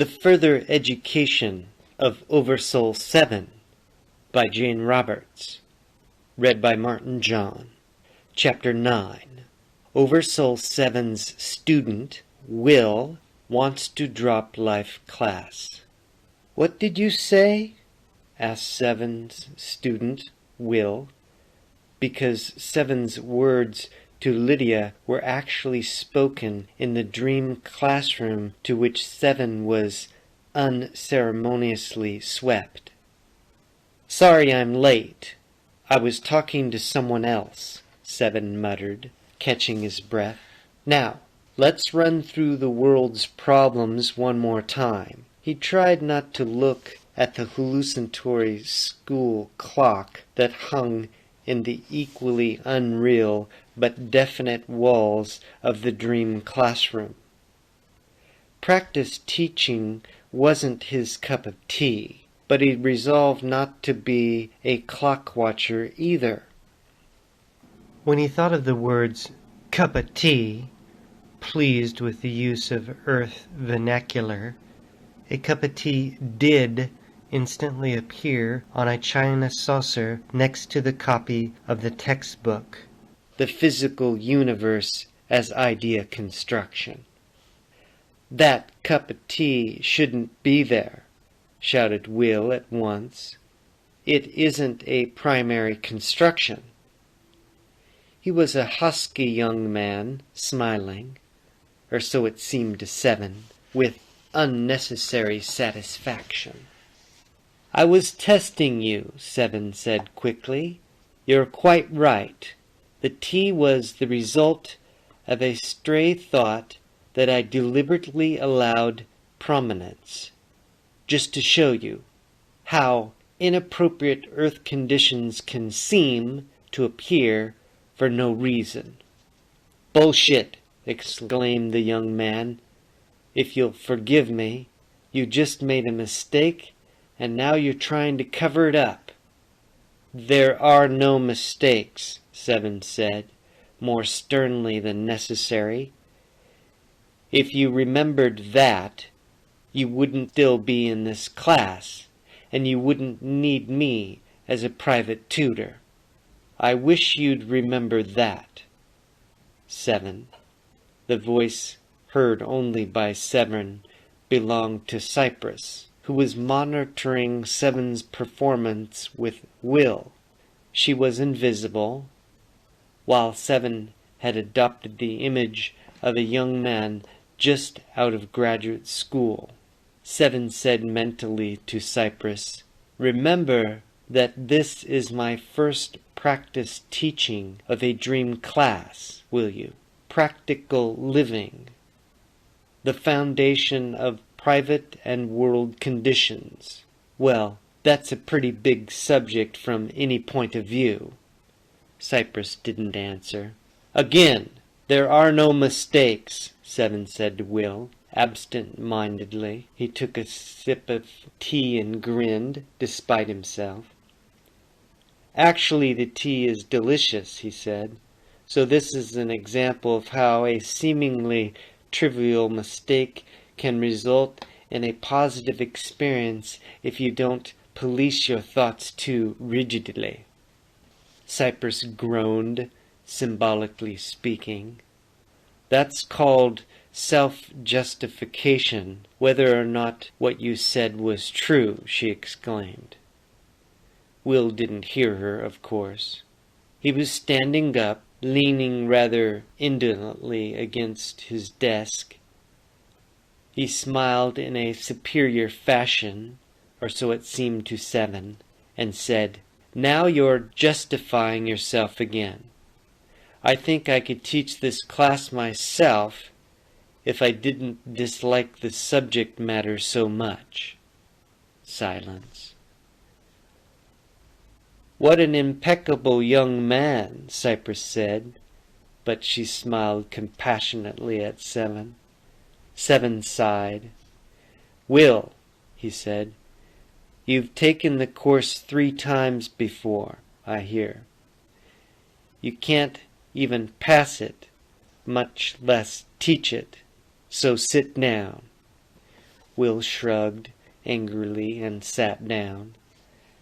The Further Education of OverSoul 7 by Jane Roberts. Read by Martin John. Chapter 9. OverSoul 7's student, Will, wants to drop life class. "What did you say?" asked 7's student, Will, because 7's words to Lydia were actually spoken in the dream classroom to which 7 was unceremoniously swept. "Sorry I'm late. I was talking to someone else," 7 muttered, catching his breath. "Now, let's run through the world's problems one more time." He tried not to look at the hallucinatory school clock that hung in the equally unreal but definite walls of the dream classroom. Practice teaching wasn't his cup of tea, but he resolved not to be a clock watcher either. When he thought of the words "cup of tea," pleased with the use of earth vernacular, a cup of tea did instantly appear on a china saucer next to the copy of the textbook, The Physical Universe as Idea Construction. "That cup of tea shouldn't be there," shouted Will at once. "It isn't a primary construction." He was a husky young man, smiling, or so it seemed to 7, with unnecessary satisfaction. "I was testing you," 7 said quickly. "You're quite right. The tea was the result of a stray thought that I deliberately allowed prominence, just to show you how inappropriate earth conditions can seem to appear for no reason." "Bullshit!" exclaimed the young man. "If you'll forgive me, you just made a mistake, and now you're trying to cover it up." "There are no mistakes," 7 said, more sternly than necessary. "If you remembered that, you wouldn't still be in this class, and you wouldn't need me as a private tutor. I wish you'd remember that." 7. The voice heard only by 7 belonged to Cyprus, who was monitoring 7's performance with Will. She was invisible, while 7 had adopted the image of a young man just out of graduate school. 7 said mentally to Cyprus, "Remember that this is my first practice teaching of a dream class, will you? Practical living, the foundation of private and world conditions." "Well, that's a pretty big subject from any point of view." Cyprus didn't answer. "Again, there are no mistakes," 7 said to Will, absent-mindedly. He took a sip of tea and grinned, despite himself. "Actually, the tea is delicious," he said. "So this is an example of how a seemingly trivial mistake can result in a positive experience if you don't police your thoughts too rigidly." Cyprus groaned, symbolically speaking. "That's called self-justification, whether or not what you said was true," she exclaimed. Will didn't hear her, of course. He was standing up, leaning rather indolently against his desk. He smiled in a superior fashion, or so it seemed to 7, and said, "Now you're justifying yourself again. I think I could teach this class myself if I didn't dislike the subject matter so much." Silence. "What an impeccable young man," Cyprus said, but she smiled compassionately at 7. 7 sighed. "Will," he said, "you've taken the course 3 times before, I hear. You can't even pass it, much less teach it, so sit down." Will shrugged angrily and sat down.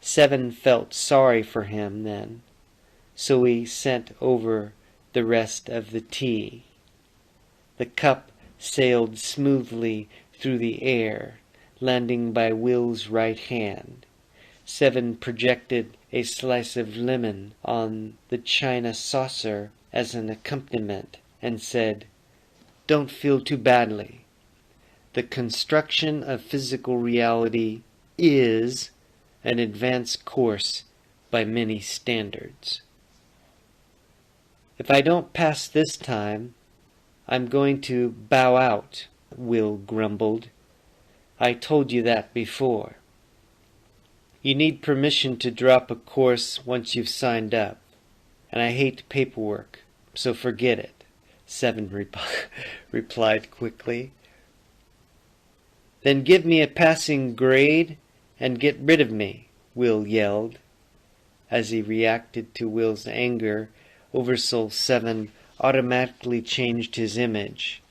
7 felt sorry for him then, so he sent over the rest of the tea. The cup sailed smoothly through the air, landing by Will's right hand. 7 projected a slice of lemon on the china saucer as an accompaniment and said, "Don't feel too badly. The construction of physical reality is an advanced course by many standards. If I don't pass this time, I'm going to bow out," Will grumbled. "I told you that before. You need permission to drop a course once you've signed up, and I hate paperwork, so forget it," 7 replied quickly. "Then give me a passing grade and get rid of me," Will yelled. As he reacted to Will's anger, OverSoul 7 automatically changed his image.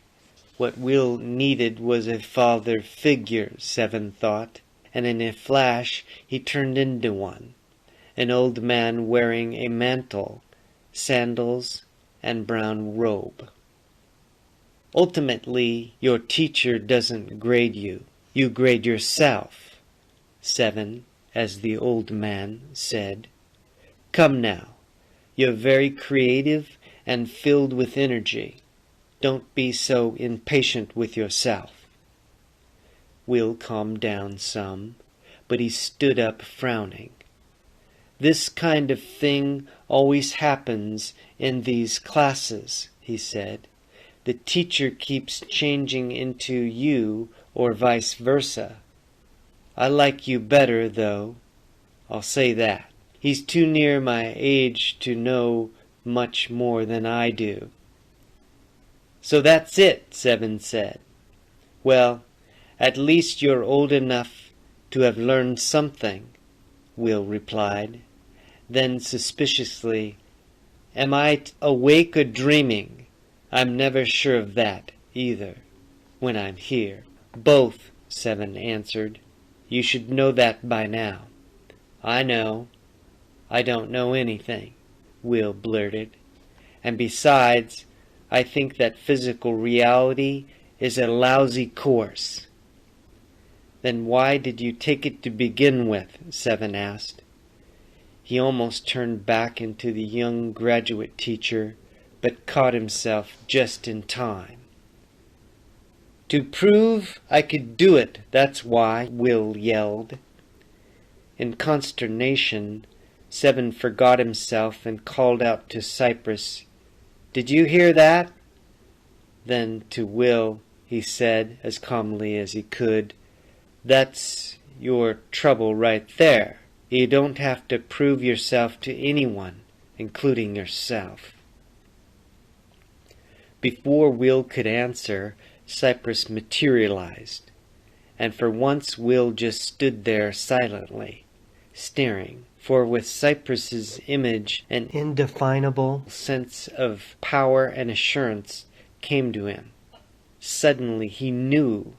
What Will needed was a father figure, 7 thought, and in a flash he turned into one, an old man wearing a mantle, sandals, and brown robe. "Ultimately, your teacher doesn't grade you. You grade yourself," 7, as the old man said. "Come now, you're very creative and filled with energy. Don't be so impatient with yourself." Will calmed down some, but he stood up frowning. "This kind of thing always happens in these classes," he said. "The teacher keeps changing into you or vice versa. I like you better, though. I'll say that. He's too near my age to know much more than I do." "So that's it," 7 said. "Well, at least you're old enough to have learned something," Will replied. Then suspiciously, "Am I awake or dreaming? I'm never sure of that, either, when I'm here." "Both," 7 answered. "You should know that by now." "I know. I don't know anything," Will blurted. "And besides, I think that physical reality is a lousy course." "Then why did you take it to begin with?" 7 asked. He almost turned back into the young graduate teacher, but caught himself just in time. "To prove I could do it, that's why," Will yelled. In consternation, 7 forgot himself and called out to Cyprus, "Did you hear that?" Then to Will he said, as calmly as he could, "That's your trouble right there. You don't have to prove yourself to anyone, including yourself." Before Will could answer, Cyprus materialized, and for once Will just stood there silently, staring, for with Cyprus's image an indefinable sense of power and assurance came to him. Suddenly he knew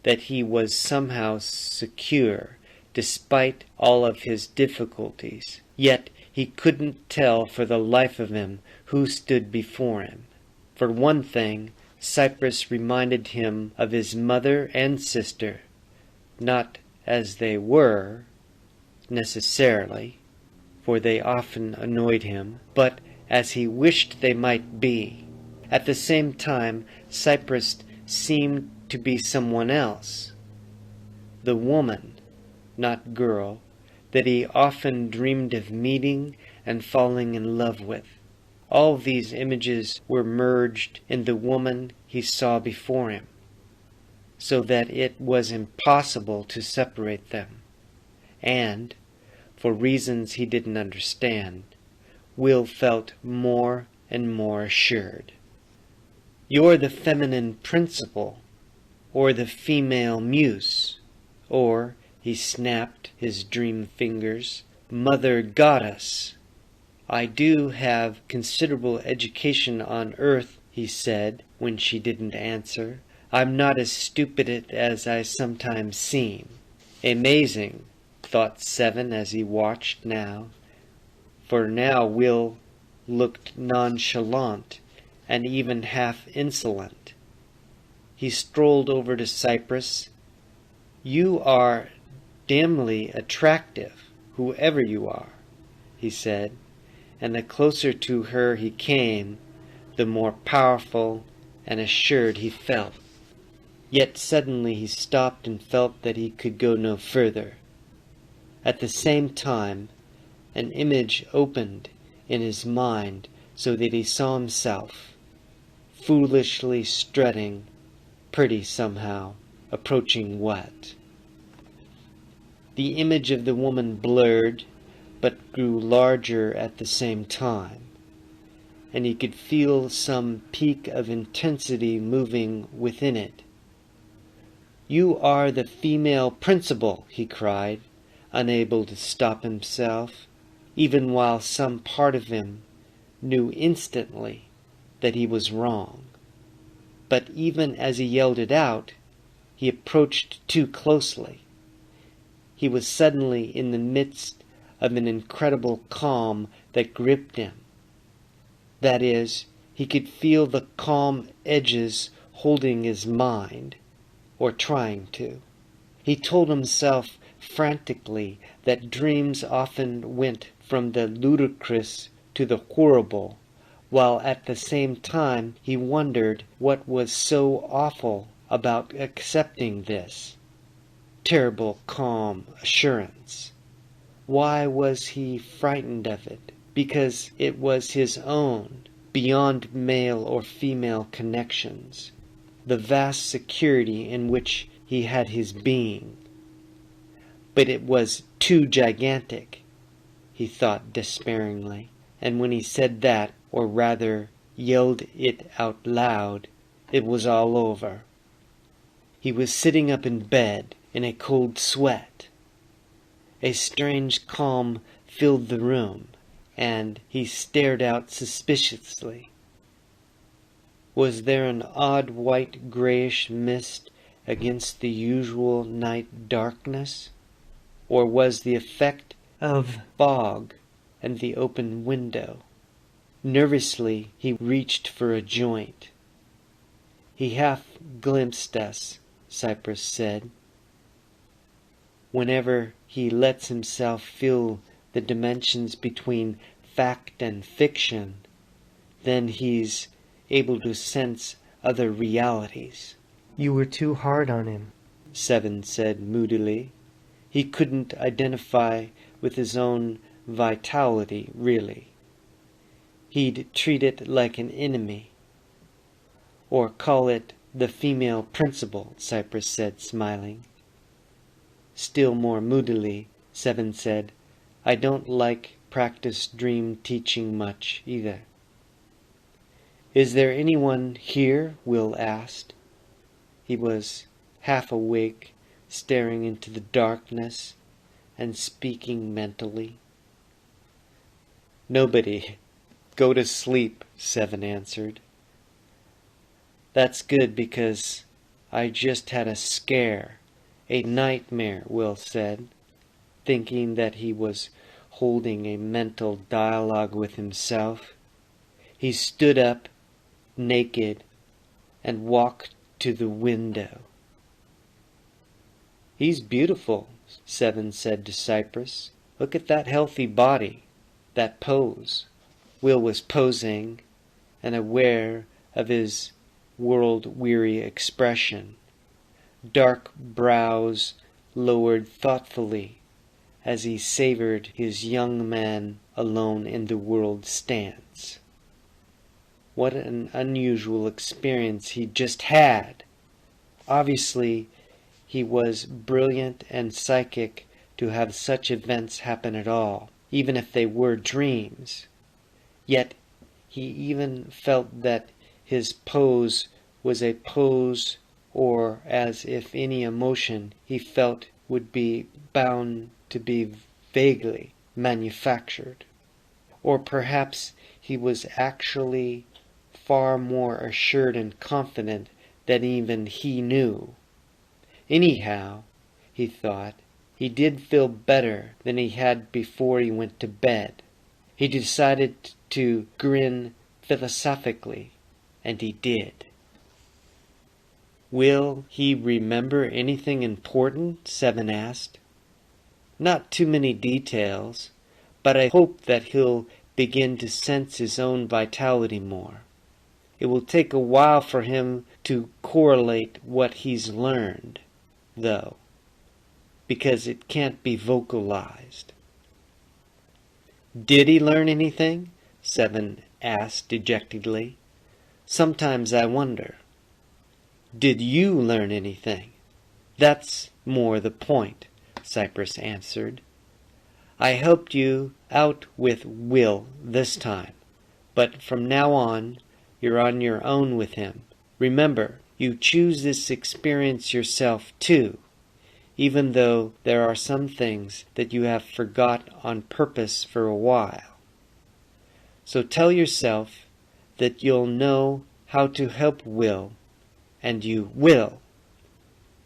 that he was somehow secure, despite all of his difficulties, yet he couldn't tell for the life of him who stood before him. For one thing, Cyprus reminded him of his mother and sister, not as they were, necessarily, for they often annoyed him, but as he wished they might be. At the same time, Cyprus seemed to be someone else, the woman, not girl, that he often dreamed of meeting and falling in love with. All these images were merged in the woman he saw before him, so that it was impossible to separate them. And, for reasons he didn't understand, Will felt more and more assured. "You're the feminine principle, or the female muse, or," he snapped his dream fingers, "Mother Goddess." "I do have considerable education on Earth," he said, when she didn't answer. I'm not as stupid as I sometimes seem. Amazing, thought Seven as he watched now, for now Will looked nonchalant and even half insolent. He strolled over to Cyprus. You are damnably attractive, whoever you are, he said, and the closer to her he came, the more powerful and assured he felt. Yet suddenly he stopped and felt that he could go no further. At the same time, an image opened in his mind so that he saw himself, foolishly strutting, pretty somehow, approaching what? The image of the woman blurred, but grew larger at the same time, and he could feel some peak of intensity moving within it. You are the female principal, he cried, unable to stop himself, even while some part of him knew instantly that he was wrong. But even as he yelled it out, he approached too closely. He was suddenly in the midst of an incredible calm that gripped him. That is, he could feel the calm edges holding his mind, or trying to. He told himself frantically that dreams often went from the ludicrous to the horrible, while at the same time he wondered what was so awful about accepting this terrible calm assurance. Why was he frightened of it? Because it was his own, beyond male or female connections, the vast security in which he had his being. But it was too gigantic, he thought despairingly, and when he said that, or rather yelled it out loud, it was all over. He was sitting up in bed, in a cold sweat. A strange calm filled the room, and he stared out suspiciously. Was there an odd white grayish mist against the usual night darkness? Or was the effect of fog and the open window? Nervously he reached for a joint. He half glimpsed us, Cyprus said. Whenever he lets himself feel the dimensions between fact and fiction, then he's able to sense other realities. You were too hard on him, Seven said moodily. He couldn't identify with his own vitality, really. He'd treat it like an enemy. Or call it the female principle, Cyprus said, smiling. Still more moodily, Seven said, I don't like practice dream teaching much, either. Is there anyone here? Will asked. He was half awake, staring into the darkness and speaking mentally. Nobody. Go to sleep, Seven answered. That's good because I just had a scare. A nightmare, Will said, thinking that he was holding a mental dialogue with himself. He stood up, naked, and walked to the window. He's beautiful, Seven said to Cyprus. Look at that healthy body, that pose. Will was posing and aware of his world-weary expression. Dark brows lowered thoughtfully as he savored his young man alone in the world stance. What an unusual experience he'd just had! Obviously, he was brilliant and psychic to have such events happen at all, even if they were dreams. Yet he even felt that his pose was a pose, or as if any emotion he felt would be bound to be vaguely manufactured. Or perhaps he was actually far more assured and confident than even he knew. Anyhow, he thought, he did feel better than he had before he went to bed. He decided to grin philosophically, and he did. "Will he remember anything important?" Seven asked. "Not too many details, but I hope that he'll begin to sense his own vitality more. It will take a while for him to correlate what he's learned, though, because it can't be vocalized." "Did he learn anything?" Seven asked dejectedly. "Sometimes I wonder." "Did you learn anything?" "That's more the point," Cyprus answered. "I helped you out with Will this time, but from now on, you're on your own with him. Remember, you choose this experience yourself too, even though there are some things that you have forgot on purpose for a while. So tell yourself that you'll know how to help Will, and you will."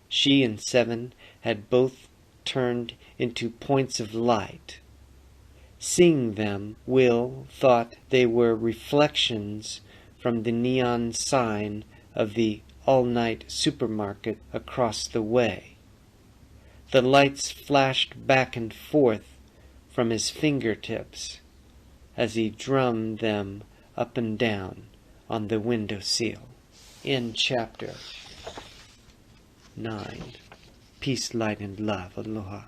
She and Seven had both turned into points of light. Seeing them, Will thought they were reflections from the neon sign of the all-night supermarket across the way. The lights flashed back and forth from his fingertips as he drummed them up and down on the windowsill. In Chapter 9. Peace, light, and love. Aloha.